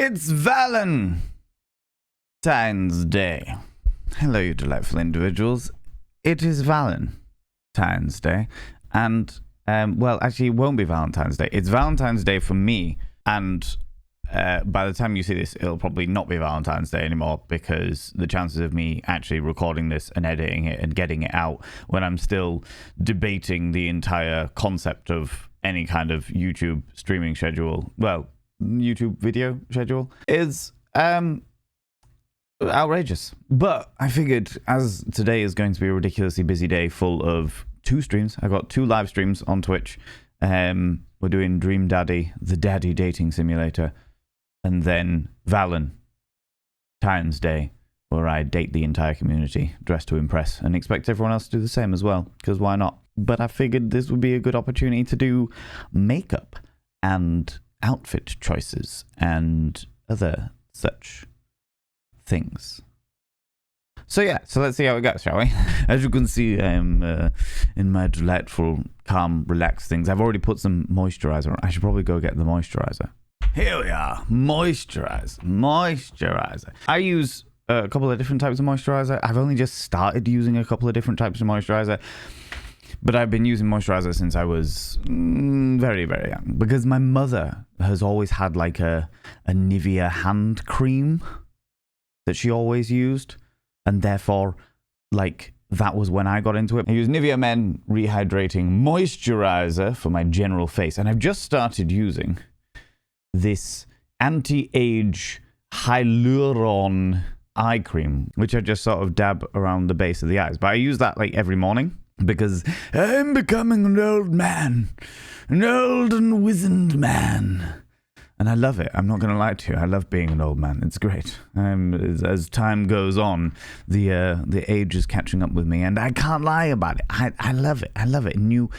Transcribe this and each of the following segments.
It's Valentine's Day. Hello, you delightful individuals. It is Valentine's Day. And, well, actually, it won't be Valentine's Day. It's Valentine's Day for me. And by the time you see this, it'll probably not be Valentine's Day anymore, because the chances of me actually recording this and editing it and getting it out when I'm still debating the entire concept of any kind of YouTube streaming schedule, well, YouTube video schedule, is outrageous. But I figured, as today is going to be a ridiculously busy day full of 2 streams, I got 2 live streams on Twitch. We're doing Dream Daddy, the daddy dating simulator, and then Valentine's Day, where I date the entire community, dress to impress, and expect everyone else to do the same as well, because why not? But I figured this would be a good opportunity to do makeup and outfit choices and other such things. So yeah, so let's see how it goes, shall we? As you can see, I'm in my delightful, calm, relaxed things. I've already put some moisturizer on. I should probably go get the moisturizer. Here we are, moisturizer. I use a couple of different types of moisturizer. I've only just started using a couple of different types of moisturizer, but I've been using moisturizer since I was very, very young, because my mother has always had like a Nivea hand cream that she always used, and therefore, like, that was when I got into it. I use Nivea Men Rehydrating Moisturizer for my general face, and I've just started using this anti-age hyaluron eye cream, which I just sort of dab around the base of the eyes. But I use that like every morning, because I'm becoming an old man, an old and wizened man. And I love it. I'm not going to lie to you. I love being an old man. It's great. As time goes on, the age is catching up with me, and I can't lie about it. I love it. I love it. New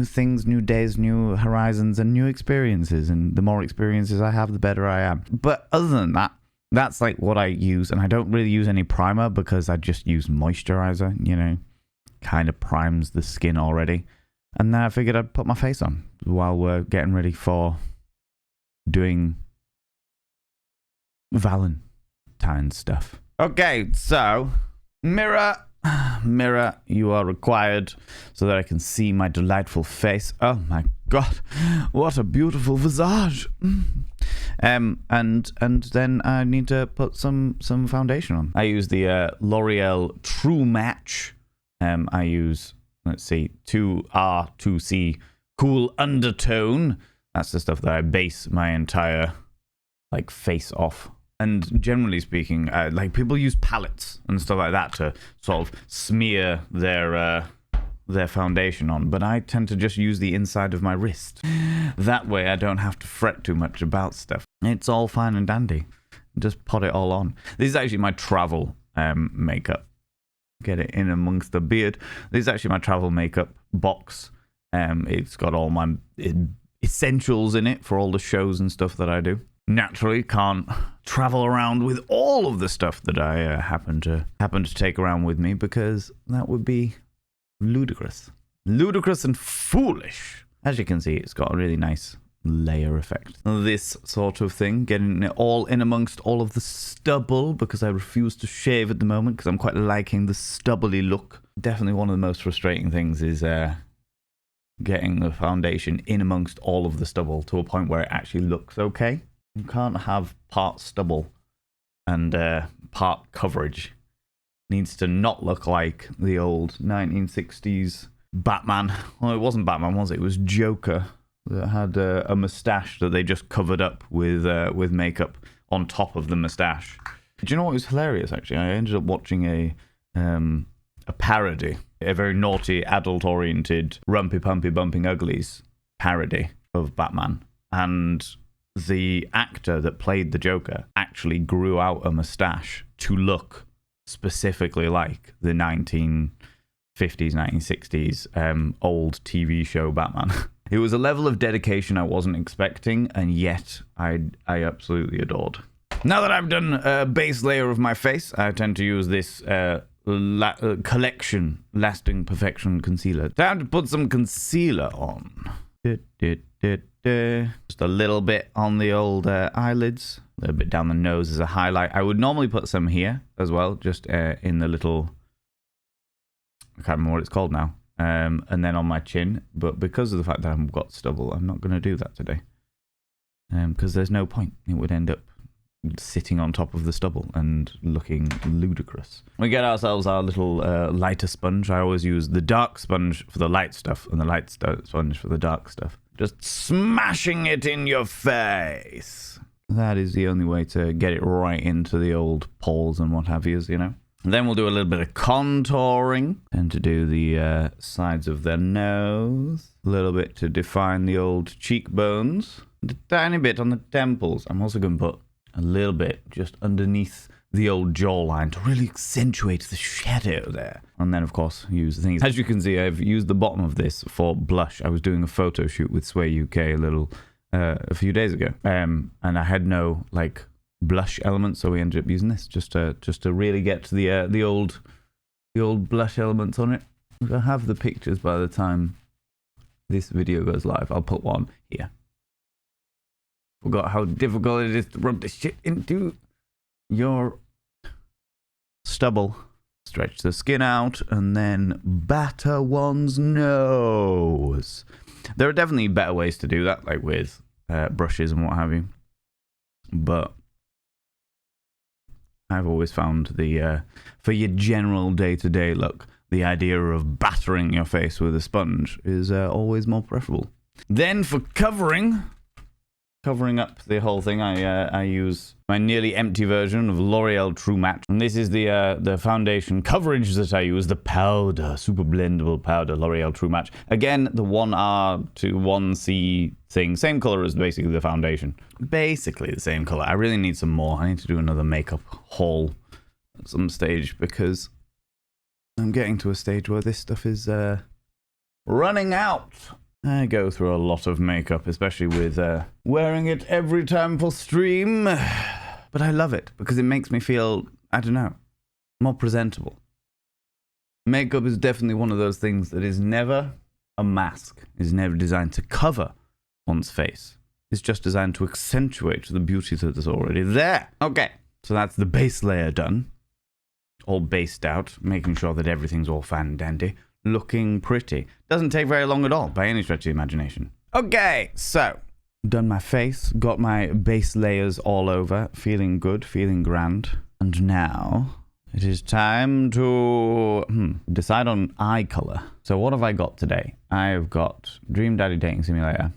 things, new days, new horizons, and new experiences. And the more experiences I have, the better I am. But other than that, that's like what I use. And I don't really use any primer, because I just use moisturizer, you know. Kind of primes the skin already. And then I figured I'd put my face on while we're getting ready for doing Valentine stuff. Okay, so mirror, you are required so that I can see my delightful face. Oh my god, what a beautiful visage. And then I need to put some foundation on. I use the L'Oreal True Match. I use, let's see, 2R, 2C Cool Undertone. That's the stuff that I base my entire, like, face off. And generally speaking, like, people use palettes and stuff like that to sort of smear their foundation on. But I tend to just use the inside of my wrist. That way I don't have to fret too much about stuff. It's all fine and dandy. Just put it all on. This is actually my travel makeup. Get it in amongst the beard. This is actually my travel makeup box. It's got all my essentials in it for all the shows and stuff that I do. Naturally, can't travel around with all of the stuff that I happen to take around with me, because that would be ludicrous and foolish. As you can see, it's got a really nice layer effect. This sort of thing, getting it all in amongst all of the stubble, because I refuse to shave at the moment, because I'm quite liking the stubbly look. Definitely one of the most frustrating things is getting the foundation in amongst all of the stubble to a point where it actually looks okay. You can't have part stubble and part coverage. It needs to not look like the old 1960s Batman. Well, it wasn't Batman, was it? It was Joker, that had a mustache that they just covered up with makeup on top of the mustache. Do you know what was hilarious, actually? I ended up watching a parody, a very naughty, adult-oriented, rumpy-pumpy bumping uglies parody of Batman. And the actor that played the Joker actually grew out a mustache to look specifically like the 1950s, 1960s old TV show Batman. It was a level of dedication I wasn't expecting, and yet I absolutely adored. Now that I've done a base layer of my face, I tend to use this collection Lasting Perfection concealer. Time to put some concealer on. Just a little bit on the old eyelids. A little bit down the nose as a highlight. I would normally put some here as well, just in the little... I can't remember what it's called now. And then on my chin. But because of the fact that I've got stubble, I'm not going to do that today. Because there's no point. It would end up sitting on top of the stubble and looking ludicrous. We get ourselves our little lighter sponge. I always use the dark sponge for the light stuff and the light sponge for the dark stuff. Just smashing it in your face. That is the only way to get it right into the old pores and what have yous, you know. And then we'll do a little bit of contouring and to do the sides of the nose. A little bit to define the old cheekbones. And a tiny bit on the temples. I'm also going to put a little bit just underneath the old jawline to really accentuate the shadow there. And then, of course, use the things. As you can see, I've used the bottom of this for blush. I was doing a photo shoot with Sway UK a few days ago. And I had no, like, blush elements, so we ended up using this just to really get to the old blush elements on it. If I have the pictures by the time this video goes live, I'll put one here. Forgot how difficult it is to rub this shit into your stubble. Stretch the skin out and then batter one's nose. There are definitely better ways to do that, like with brushes and what have you. But I've always found for your general day-to-day look, the idea of battering your face with a sponge is always more preferable. Then for covering up the whole thing, I use my nearly empty version of L'Oreal True Matte. And this is the foundation coverage that I use, the powder, super blendable powder, L'Oreal True Matte. Again, the 1R to 1C thing, same color as basically the foundation. Basically the same color. I really need some more. I need to do another makeup haul at some stage because I'm getting to a stage where this stuff is running out. I go through a lot of makeup, especially with wearing it every time for stream. But I love it because it makes me feel, I don't know, more presentable. Makeup is definitely one of those things that is never a mask, is never designed to cover one's face. It's just designed to accentuate the beauty that is already there. Okay, so that's the base layer done. All based out, making sure that everything's all fine and dandy. Looking pretty. Doesn't take very long at all, by any stretch of the imagination. Okay, so, done my face, got my base layers all over, feeling good, feeling grand. And now, it is time to decide on eye color. So what have I got today? I've got Dream Daddy Dating Simulator,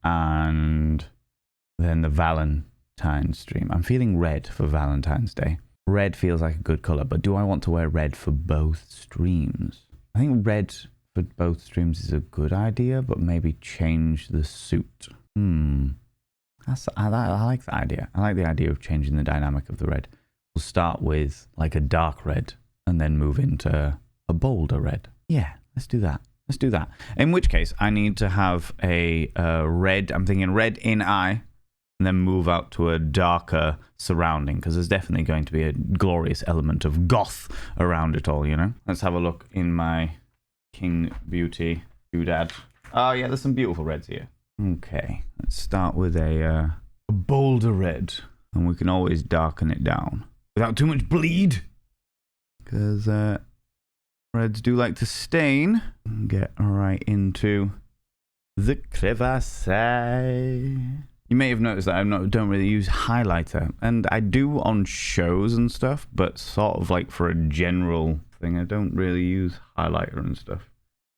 and then the VALEN-tine stream. I'm feeling red for Valentine's Day. Red feels like a good color, but do I want to wear red for both streams? I think red for both streams is a good idea, but maybe change the suit. I like the idea. I like the idea of changing the dynamic of the red. We'll start with like a dark red and then move into a bolder red. Yeah, let's do that. Let's do that. In which case, I need to have a red. I'm thinking red in eye and then move out to a darker surrounding because there's definitely going to be a glorious element of goth around it all, you know? Let's have a look in my King Beauty doodad. Oh, yeah, there's some beautiful reds here. Okay, let's start with a bolder red, and we can always darken it down without too much bleed because reds do like to stain. Get right into the crevasse. You may have noticed that I don't really use highlighter, and I do on shows and stuff, but sort of like for a general thing, I don't really use highlighter and stuff.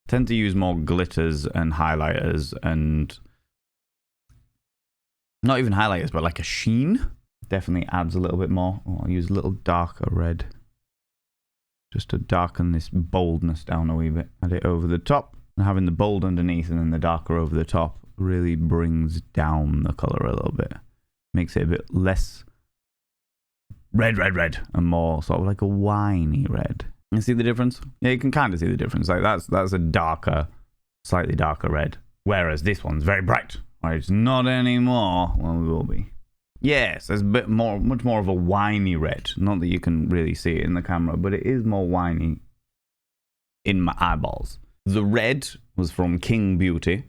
I tend to use more glitters and highlighters, and not even highlighters, but like a sheen. Definitely adds a little bit more. Oh, I'll use a little darker red, just to darken this boldness down a wee bit. Add it over the top, and having the bold underneath and then the darker over the top really brings down the color a little bit. Makes it a bit less red, and more sort of like a winey red. You see the difference? Yeah, you can kind of see the difference. Like that's a darker, slightly darker red. Whereas this one's very bright. Right, it's not anymore. Well, we will be. Yes, there's a bit more, much more of a winey red. Not that you can really see it in the camera, but it is more winey in my eyeballs. The red was from King Beauty.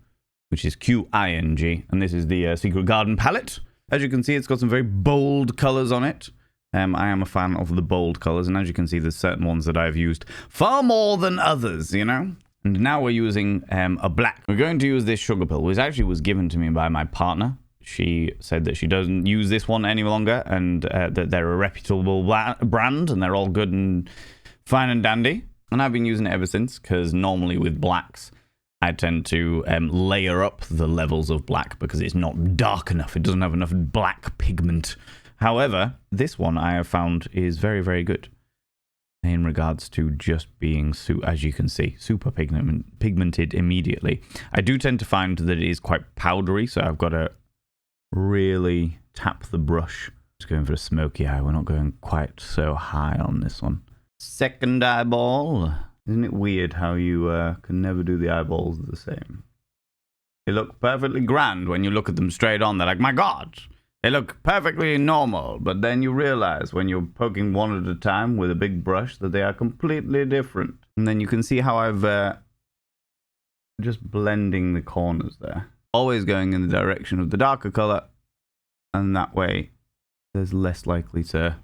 which is QING. And this is the Secret Garden palette. As you can see, it's got some very bold colors on it. I am a fan of the bold colors, and as you can see, there's certain ones that I've used far more than others, you know? And now we're using a black. We're going to use this sugar pill, which actually was given to me by my partner. She said that she doesn't use this one any longer, and that they're a reputable brand, and they're all good and fine and dandy. And I've been using it ever since, because normally with blacks, I tend to layer up the levels of black because it's not dark enough. It doesn't have enough black pigment. However, this one I have found is very, very good in regards to just being, as you can see, super pigmented immediately. I do tend to find that it is quite powdery, so I've got to really tap the brush. Just going for a smoky eye. We're not going quite so high on this one. Second eyeball. Isn't it weird how you can never do the eyeballs the same? They look perfectly grand when you look at them straight on. They're like, my God! They look perfectly normal, but then you realize when you're poking one at a time with a big brush that they are completely different. And then you can see how I've just blending the corners there. Always going in the direction of the darker color, and that way there's less likely to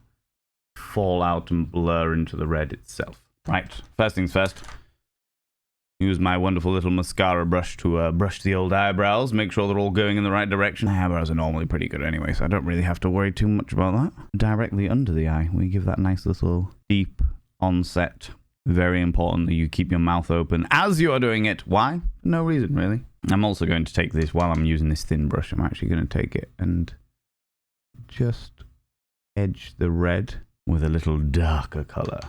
fall out and blur into the red itself. Right, first things first. Use my wonderful little mascara brush to brush the old eyebrows, make sure they're all going in the right direction. My eyebrows are normally pretty good anyway, so I don't really have to worry too much about that. Directly under the eye, we give that nice little deep onset. Very important that you keep your mouth open as you are doing it. Why? No reason, really. I'm also going to take this, while I'm using this thin brush, I'm actually going to take it and just edge the red with a little darker color.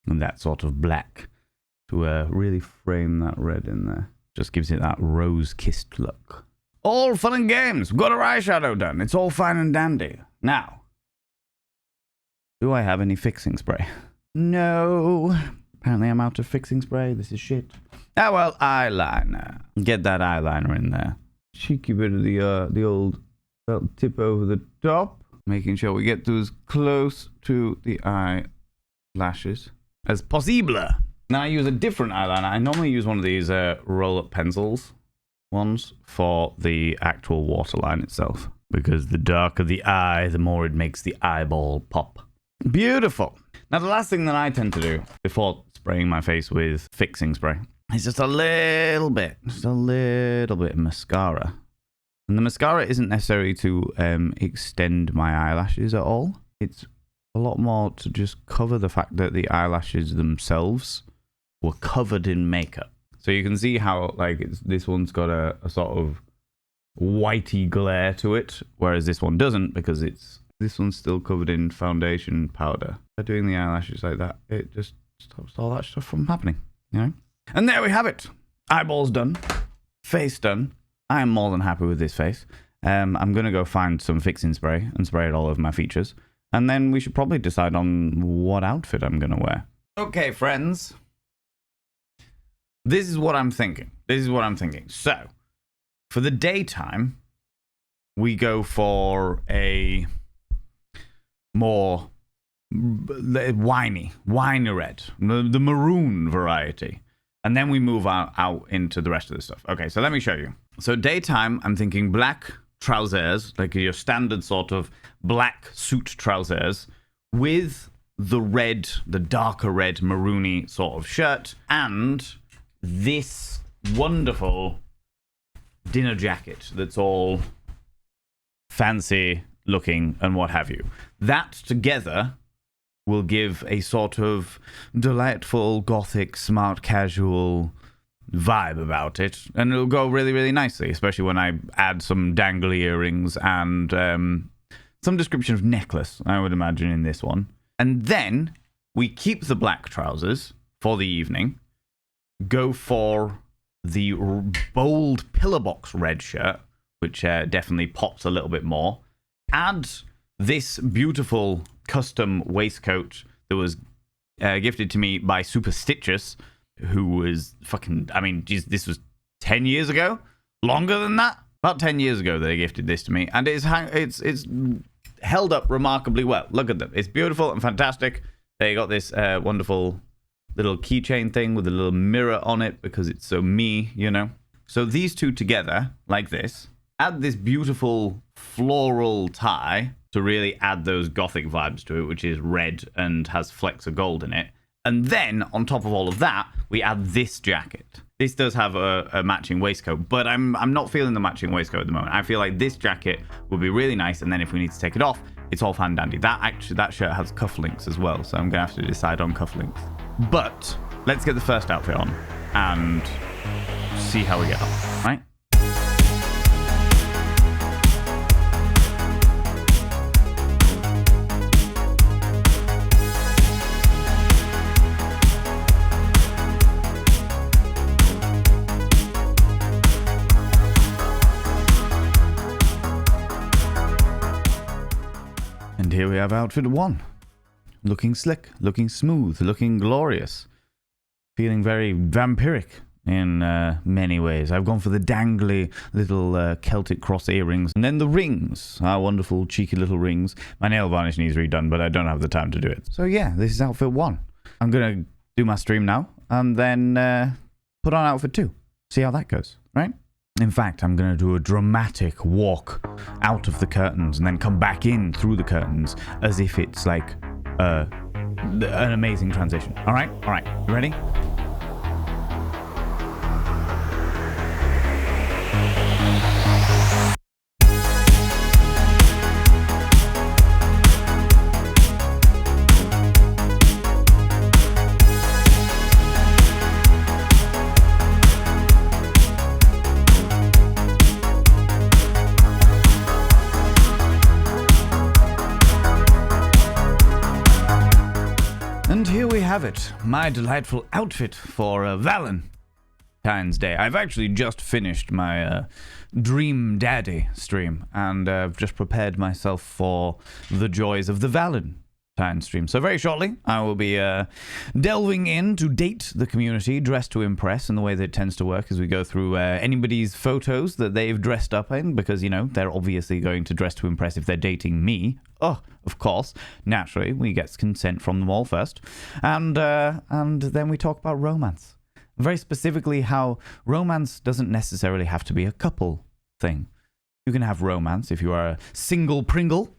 And that sort of black. To really frame that red in there. Just gives it that rose-kissed look. All fun and games. We've got our eyeshadow done. It's all fine and dandy. Now, do I have any fixing spray? No. Apparently I'm out of fixing spray. This is shit. Ah, well, eyeliner. Get that eyeliner in there. Cheeky bit of the old felt tip over the top. Making sure we get those close to the eyelashes as possible. Now I use a different eyeliner. I normally use one of these roll-up pencils ones for the actual waterline itself. Because the darker the eye, the more it makes the eyeball pop. Beautiful. Now the last thing that I tend to do before spraying my face with fixing spray is just a little bit of mascara. And the mascara isn't necessary to extend my eyelashes at all. It's a lot more to just cover the fact that the eyelashes themselves were covered in makeup. So you can see how like this one's got a sort of whitey glare to it, whereas this one doesn't, because this one's still covered in foundation powder. By doing the eyelashes like that, it just stops all that stuff from happening, you know? And there we have it. Eyeballs done. Face done. I am more than happy with this face. I'm going to go find some fixing spray and spray it all over my features. And then we should probably decide on what outfit I'm going to wear. Okay, friends. This is what I'm thinking. So, for the daytime, we go for a more winey red, the maroon variety. And then we move out into the rest of the stuff. Okay, so let me show you. So daytime, I'm thinking black trousers, like your standard sort of black suit trousers, with the darker red maroony sort of shirt, and this wonderful dinner jacket that's all fancy looking and what have you. That together will give a sort of delightful, gothic, smart, casual vibe about it. And it'll go really, really nicely, especially when I add some dangly earrings and some description of necklace, I would imagine, in this one. And then we keep the black trousers for the evening, go for the bold pillar box red shirt, which definitely pops a little bit more. Add this beautiful custom waistcoat that was gifted to me by Superstitious, who was fucking, I mean, geez, this was 10 years ago? Longer than that? About 10 years ago they gifted this to me, and it's held up remarkably well. Look at them. It's beautiful and fantastic. They got this wonderful little keychain thing with a little mirror on it because it's so me, you know. So these two together, like this, add this beautiful floral tie to really add those gothic vibes to it, which is red and has flecks of gold in it. And then, on top of all of that, we add this jacket. This does have a matching waistcoat, but I'm not feeling the matching waistcoat at the moment. I feel like this jacket would be really nice, and then if we need to take it off, it's all fine and dandy. That shirt has cufflinks as well, so I'm going to have to decide on cufflinks. But let's get the first outfit on and see how we get on, right? And here we have outfit 1. Looking slick, looking smooth, looking glorious. Feeling very vampiric in many ways. I've gone for the dangly little Celtic cross earrings. And then the rings, our wonderful cheeky little rings. My nail varnish needs redone, but I don't have the time to do it. So yeah, this is outfit 1. I'm going to do my stream now and then put on outfit 2. See how that goes, right? In fact, I'm going to do a dramatic walk out of the curtains and then come back in through the curtains as if it's like an amazing transition. All right? All right. You ready? And here we have it, my delightful outfit for Valentine's Day. I've actually just finished my Dream Daddy stream, and I've just prepared myself for the joys of the Valentine stream. So very shortly, I will be delving in to date the community, dressed to impress, and the way that it tends to work is we go through anybody's photos that they've dressed up in, because, you know, they're obviously going to dress to impress if they're dating me. Oh, of course, naturally, we get consent from them all first. And then we talk about romance. Very specifically how romance doesn't necessarily have to be a couple thing. You can have romance if you are a single Pringle.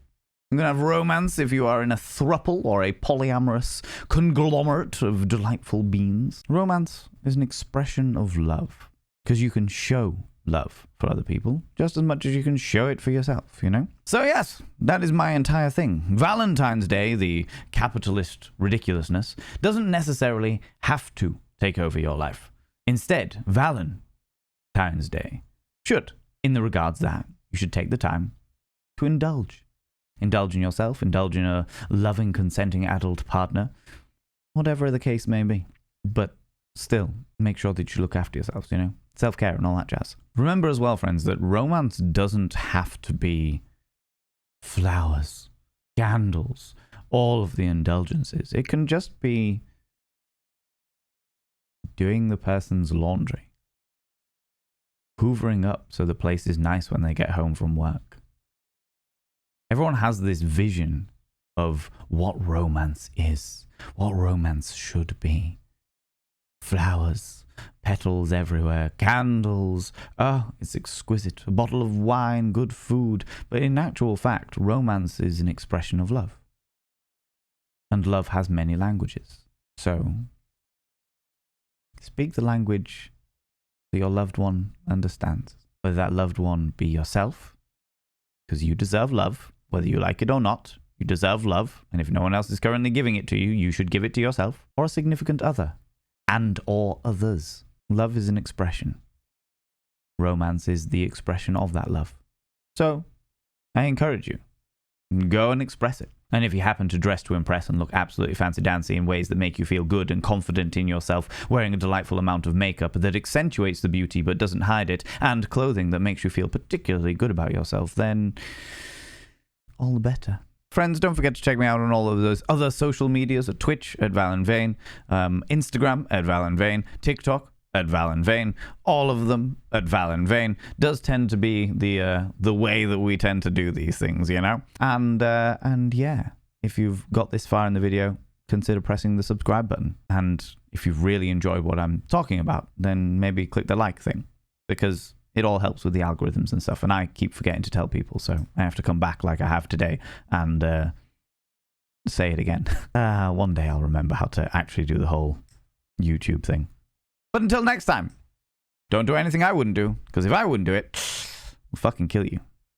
You can have romance if you are in a throuple or a polyamorous conglomerate of delightful beings. Romance is an expression of love, because you can show love for other people just as much as you can show it for yourself, you know? So yes, that is my entire thing. Valentine's Day, the capitalist ridiculousness, doesn't necessarily have to take over your life. Instead, VALEN-tine's Day should, in the regards that you should take the time to indulge. Indulge in yourself, indulge in a loving, consenting adult partner, whatever the case may be. But still, make sure that you look after yourselves, you know? Self-care and all that jazz. Remember as well, friends, that romance doesn't have to be flowers, candles, all of the indulgences. It can just be doing the person's laundry, hoovering up so the place is nice when they get home from work. Everyone has this vision of what romance is, what romance should be. Flowers, petals everywhere, candles. Oh, it's exquisite. A bottle of wine, good food. But in actual fact, romance is an expression of love. And love has many languages. So, speak the language that your loved one understands. Whether that loved one be yourself, because you deserve love, whether you like it or not. You deserve love, and if no one else is currently giving it to you, you should give it to yourself, or a significant other, and or others. Love is an expression. Romance is the expression of that love. So, I encourage you, go and express it. And if you happen to dress to impress and look absolutely fancy-dancy in ways that make you feel good and confident in yourself, wearing a delightful amount of makeup that accentuates the beauty but doesn't hide it, and clothing that makes you feel particularly good about yourself, then all the better. Friends, don't forget to check me out on all of those other social medias at Twitch at ValenVain, Instagram at ValenVain, TikTok at ValenVain, all of them at ValenVain. Does tend to be the way that we tend to do these things, you know? And yeah, if you've got this far in the video, consider pressing the subscribe button. And if you've really enjoyed what I'm talking about, then maybe click the like thing, because it all helps with the algorithms and stuff. And I keep forgetting to tell people, so I have to come back like I have today and say it again. One day I'll remember how to actually do the whole YouTube thing. But until next time, don't do anything I wouldn't do, because if I wouldn't do it, I'll fucking kill you.